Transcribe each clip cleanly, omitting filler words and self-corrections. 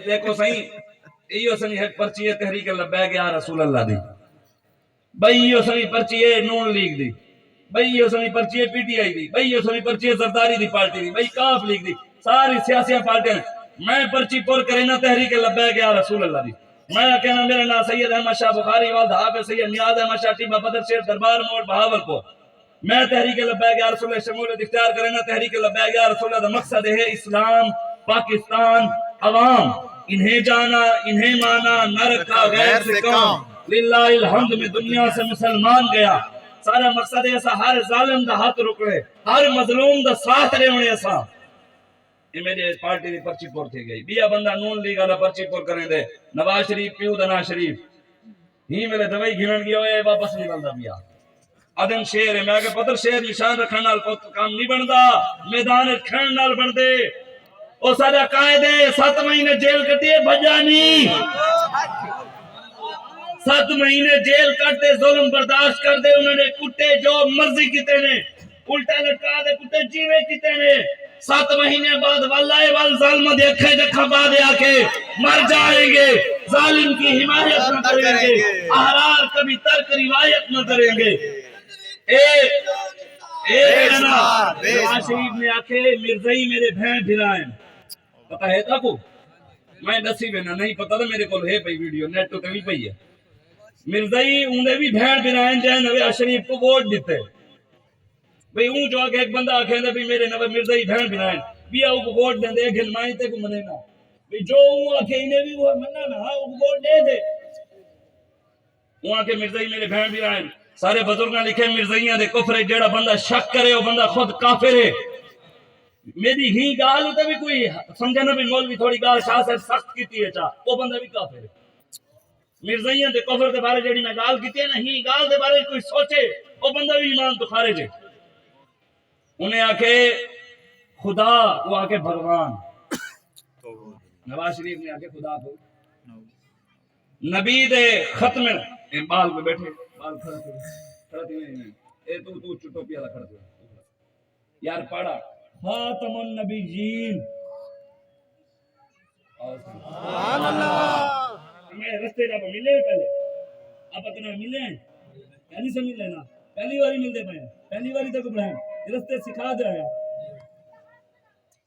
دیکھو صحیح ایو سنی ہے پرچی ہے تحریک لبیک یا رسول اللہ دی، بھئی ایو سنی پرچی ہے نون لیگ دی، بھئی ایو سنی پرچی ہے پی ٹی آئی دی، بھئی ایو سنی پرچی ہے زرداری دی پارٹی دی، بھئی کاف لیگ دی، ساری سیاسی پارٹیاں میں پرچی پر کرینا تحریک لبیک یا رسول اللہ دی، میں کہنا میرا نام سید احمد شاہ بخاری والد حافظ سید نیاز احمد شاہ ٹیبہ بدر شیخ دربار موڑ بہاولپور، میں تحریک لبیک یا رسول اللہ شمولیت اختیار کرنا تحریک لبیک یا رسول اللہ دا مقصد ہے اسلام پاکستان عوام، انہیں جانا انہیں مانا نہ رکھا غیر سے کام، للہ الحمد میں دنیا سے مسلمان گیا، سارا مقصد ہے ایسا ہر ظالم دا ہاتھ رکڑے ہر مظلوم دا ساتھ رہے ہونے ایسا۔ یہ میرے پارٹی دی پرچی پور تھی گئی بیا بندہ نون لیگ والا پرچی پور کریں دے نواز شریف پیو دا نواز شریف ہی میرے دوائی گھنن گیا ہوئے واپس نہیں بندہ بیا آدم شیر ہے میں آگے پتر شیر نشان رکھنے نال کام نہیں بندہ میدان کھڑن نال بندے او سارا قائد ہے 7 مہینے جیل کٹیے بجانی 7 مہینے جیل کٹتے ظلم برداشت کر دے انہوں نے کٹے جو مرضی کتے نے الٹا لٹکا دے کتے جیوے کتے نے 7 مہینے بعد واللہ والظالمہ دے اکھے دکھا بعد آکے مر جائیں گے ظالم کی حمایت نہ کریں گے احرار کبھی ترک روایت نہ کریں گے نواز شریف نے آکے مرزائی میرے بھین بھرائیں پتہ ہے تھا کو میں دسی بنا نہیں پتہ تھا میرے کو ہے پئی ویڈیو نیٹ تو کبھی پئی ہے مرزائی انہیں بھی بھین بھرائیں جائیں نواز شریف کو ووٹ دیتے بھئی اون جو آگے ایک بندہ آکھیں دے بھی میرے نواز مرزائی بھین بھرائیں بیا او کو ووٹ دیں دے گھن مائیں تے کو منے نا بھی جو اون آکھیں انہیں بھی وہ مننا نا او کو ووٹ دے دے اون آکھیں مرزائی میرے بھین بھرائیں سارے بزرگاں لکھے مرزائیاں دے کفر جیڑا بندہ شک کرے وہ بندہ خود کافر ہے میری ہی گال ہوتا بھی کوئی سمجھنا بھی مولوی تھوڑی گال شاہ سے سخت کیتی ہے چاہ وہ بندہ بھی کافر ہے مرزائیاں دے کفر دے بارے جیڑی میں گال کیتی ہے نا ہی گال دے بارے کوئی سوچے وہ بندہ بھی ایمان تو خارج ہے انہیں آکے خدا وہ آکے بھگوان نواز شریف نے آکے خدا کو نبی دے ختم بال پہ بیٹھے بال کھڑا تھی نہیں اے تو چٹو پیالا کھڑا تھی یار پڑھا خاتم النبیین سبحان اللہ میں رستے جب ملے پہلے اب اتنا ملے ہیں یعنی سے ملے نا پہلی باری ملتے پہنے پہلی باری تک بڑھائیں رستے سکھا دے رہا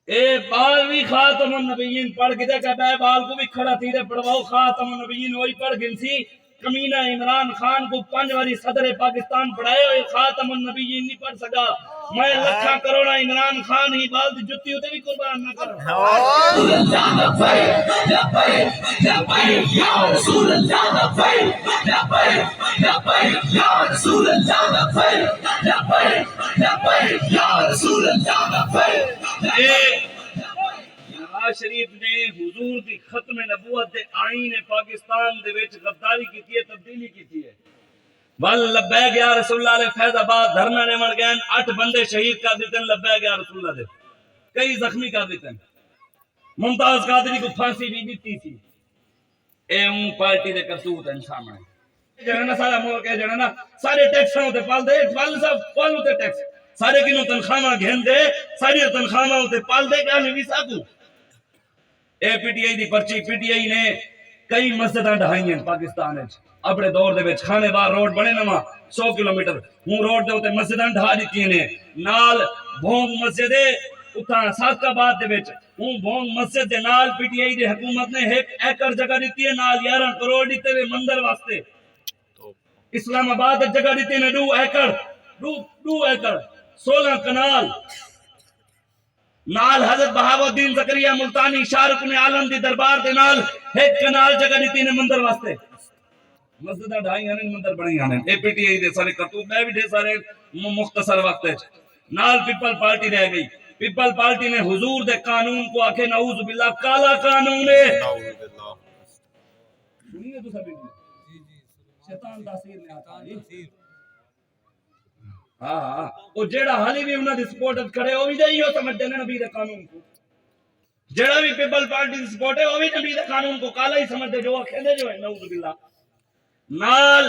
اے بال بھی خاتم النبیین پڑھ کے دیکھا ہے بال کو بھی کھڑا تھی دے پڑھواؤ خاتم النبیین وہی پڑھ گنسی کمینہ عمران خان کو 5 باری صدر پاکستان پڑھائے ہوئے خاتم النبیین نہیں پڑھ سکا میں لکھا کروڑا عمران خان ہی بال دی جتی ہوتے بھی قربان نہ کروں نواز شریف نے حضور دی ختم نبوت دے آئین پاکستان دے وچ غداری کیتی ہے تبدیلی کیتی ہے ول لبیک یا رسول اللہ علیہ فیض آباد دھرنا نے مر گئے 8 بندے شہید کر دیتے ہیں لبیک یا رسول اللہ دے کئی زخمی کر دیتے ہیں ممتاز قادری کو پھانسی بھی دیتی تھی اے اون پارٹی دے کرتوت ہیں سامنے جنہاں سارا ملک ہے جنہاں سارے ٹیکساں ہوتے پال دے پال صاحب پال ہوتے ٹیکس سارے کنوں تنخواہ گھن دے ساری تنخواہ ہوتے پال دے کیا نہیں ساکو اے پی ٹی آئی دی پرچی پی ٹی آئی نے کئی مسجداں ڈھائی ہیں پاکستان وچ اپنے دور دے وچ کھانے بار روڈ بنے نواں 100 کلومیٹر ہوں روڈ دے اوتے مسجداں ڈھا دتی نے نال بھونگ مسجد ہے اتھاں ساک آباد دے وچ ہوں بھونگ مسجد دے نال پی ٹی آئی دی حکومت نے 1 ایکڑ جگہ دتی ہے نال 11 کروڑ دتے نے مندر واسطے اسلام آباد جگہ دتی نے 2 ایکڑ 2 ایکڑ 16 کنال نال حضرت بہاؤالدین زکریا ملتانی شاہ رکن عالم دی دربار دے نال 1 کنال جگہ دتی نے مندر واسطے مسجداں ڈھائی ہیں مندر بنی ہیں اے پی ٹی آئی دے سارے کرتوت میں بھی ڈھیر سارے مختصر وقت ہے نال پیپل پارٹی رہ گئی پیپل پارٹی نے حضور دے قانون کو آکھے نعوذ باللہ کالا قانون ہے سنیے تو سبھی شیطان تاثیر نے آتا ہے ہاں وہ جیڑا حالی بھی انہاں دی سپورٹ کھڑے وہ بھی جائیو سمجھتے ہیں نبی دے قانون کو جیڑا بھی پیپل پارٹی دی سپورٹ ہے وہ بھی نبی دے قانون کو کالا ہی سمجھتے جو کھیلے جو ہے نعوذ باللہ نال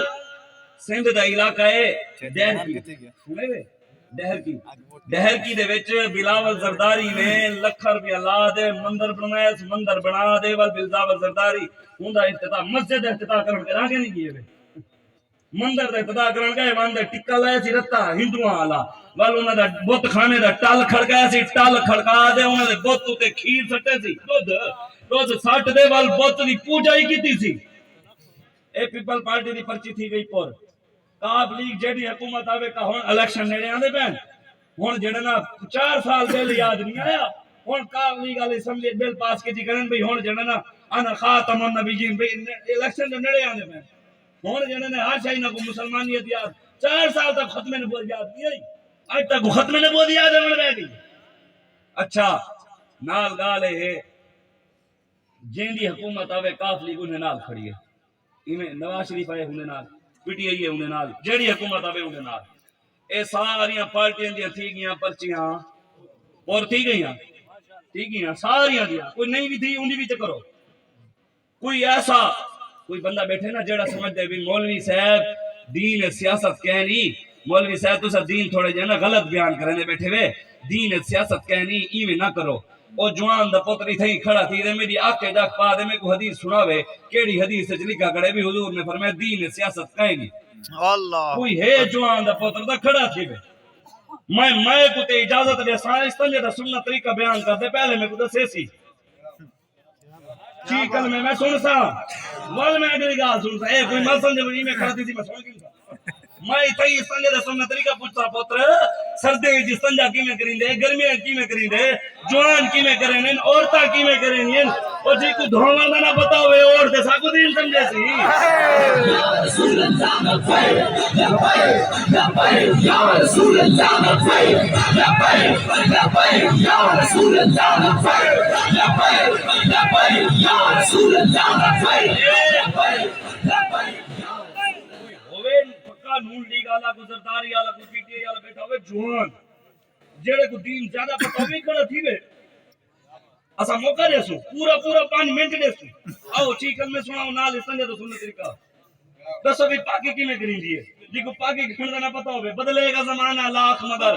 سندھ دا علاقہ ہے دین کی سنے وے ڈہر کی دے وچ بلاول زرداری نے لکھ روپیہ لا دے مندر بنایا، مندر بنا دے ول بلاول زرداری ہوندا افتتاح مسجد افتتاح کرن کے راگے نہیں کیے وے مندر دا افتتاح کرن گئے واندا ٹکا لایا سی رتا ہندوؤں والا ول انہاں دا بت خانے دا ٹل کھڑکایا سی ٹل کھڑکا دے انہاں دے بت تے کھیر سٹے سی دودھ سٹ دے ول بت دی پوجا ہی کیتی سی اے پیپل پارٹی دی پرچی تھی گئی پر کاف لیگ جیڑی حکومت آوے کا ہن الیکشن نیڑے آندے پین ہن جڑا نا 4 سال پہلے یاد نہیں آیا ہن کاف لیگ والے اسمبلی بل پاس کی کرن بھئی ہن جڑا نا انا خاتم النبیین بھئی الیکشن نیڑے آندے پین ہن جڑا نا ہر شے نہ کو مسلمانیت یاد 4 سال تک ختم نبوت یاد نہیں آئی اج تک ختم نبوت یاد ہے رہ گئی اچھا نال گال ہے جیندی حکومت آوے کاف لیگ انہیں نال کھڑی ہے ایویں نواز شریف آئے انہیں نال پی ٹی آئی ہے انہیں نال جیڑی حکومت آوے انہیں نال اے ساریاں پارٹیاں دیاں تھی گیاں پرچیاں اور تھی گیاں ساریاں دیاں کوئی نہیں بھی تھی انہی بھی کرو کوئی ایسا کوئی بندہ بیٹھے نا جیڑا سمجھ دے بھی مولوی صاحب دین سیاست کہنی مولوی صاحب تو سا دین تھوڑے جے نا غلط بیان کرنے بیٹھے وے دین سیاست کہنی ایویں نہ کرو او جوان دا پتری تھئی کھڑا تھی دے میری آنکھیں دکھ پا دے میں کو حدیث سناوے کیڑی حدیث وچ لکھا کڑے بھی حضور نے فرمایا دین سیاست کہنی اللہ کوئی ہے جوان دا پتر دا کھڑا تھی وے میں کو تے اجازت دے سائنس تے دا سنت طریقہ بیان کر دے پہلے میں کو دسے سی ٹھیک کل میں سن سا ول میں اگلی گال سن سا اے کوئی مل سمجھ میں کھڑا تھی میں سن گئی میں تئی سنجے دا سنت طریقہ پوچھتا پتر سردے وچ سنجا کیویں کریندے گرمیاں کیویں کریندے جوان کیویں کرین عورتاں کیویں کرین او جی کو دھوواں دا نہ پتہ ہوے اور تے سا کو دین سمجھے سی یا رسول اللہ یا رسول اللہ یا رسول اللہ یا رسول نون لیگ والا کو زرداری والا کو پی ٹی آئی والا بیٹھا ہوئے جوان جڑے کو دین زیادہ پتہ ہوئے کھڑا تھی وے اسا موقع دے سو پورا 5 منٹ دے سو آؤ ٹھیک ہے میں سناؤں نال سنجے تو سنت طریقہ دسو بھی پاکی کیویں کریندی ہے جی کو پاکی کھڑ دا نہ پتہ ہوے بدلے گا زمانہ لاکھ مگر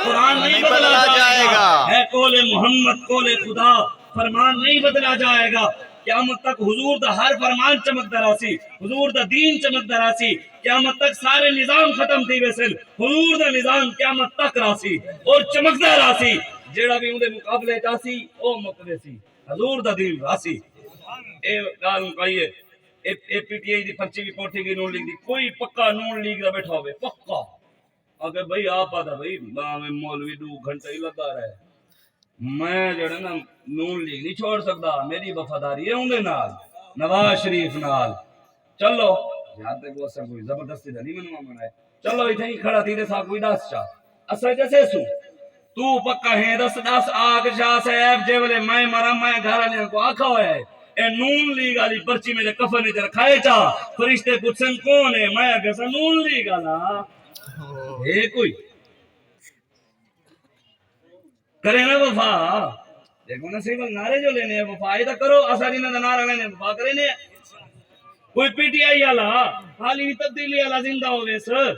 قرآن نہیں بدلا جائے گا ہے قول محمد قول خدا فرمان نہیں بدلا جائے گا قیامت تک حضور دا ہر فرمان چمکدا راسی حضور دا دین چمکدا راسی قیامت تک سارے نظام ختم تھی ویسن حضور دا نظام قیامت تک راسی اور چمکدا راسی جیڑا بھی اندے مقابلے جاسی او مقدے سی حضور دا دین راسی اے گال مکائیے اے پی ٹی آئی دی پرچی بھی پوٹھی گئی نون لیگ دی کوئی پکا نون لیگ دا بیٹھا ہوئے پکا اگر بھئی آپ آدھا بھئی میں مولوی 2 گھنٹے ہی لگا رہے میں جڑا نا نون لیگ نہیں چھوڑ سکتا میری وفاداری ہے اندے نال نواز شریف نال چلو یاد تے کو کوئی زبردستی دا نہیں منوا منائے چلو اتھے ہی کھڑا تھی دے سا کوئی دس چا اسا جیسے سو تو پکا ہے دس آگ شاہ صاحب جے ولے میں مرا میں گھر والے کو آکھا ہویا ہے اے نون لیگ والی پرچی میں کفن وچ رکھائے چا فرشتے پوچھن کون ہے میں کہ سا نون لیگ والا اے کوئی کرے نا وفا دیکھو نا صرف نعرے جو لینے ہیں وفا ایدہ کرو اساری نا نعرہ لینے وفا کرے نے کوئی پی ٹی آئی والا حالی تبدیلی والا زندہ ہوئے سر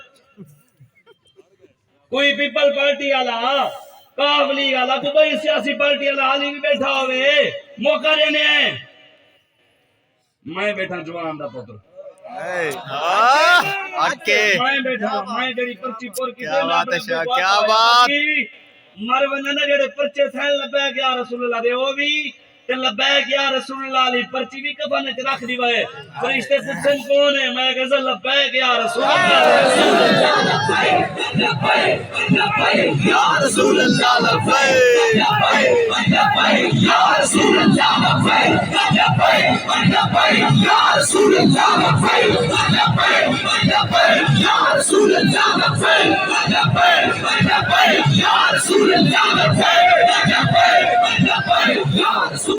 کوئی پیپل پارٹی والا کاف لیگ والا کوئی سیاسی پارٹی والا حالی بھی بیٹھا ہوئے موقع لینے ہیں میں بیٹھا جوان دا پتر میں بیٹھا میں جڑی پرچی پور کی کیا بات ہے شاہ کیا بات مروانہ نے جڑے پرچے تھے لبیک یا رسول اللہ دے او بھی تے لبیک یا رسول اللہ علی پرچی بھی کفن وچ رکھ دی وے فرشتے پوچھن کون ہے میں کہ لبیک یا رسول اللہ یا رسول اللہ لبیک یا رسول اللہ یا رسول اللہ یا رسول اللہ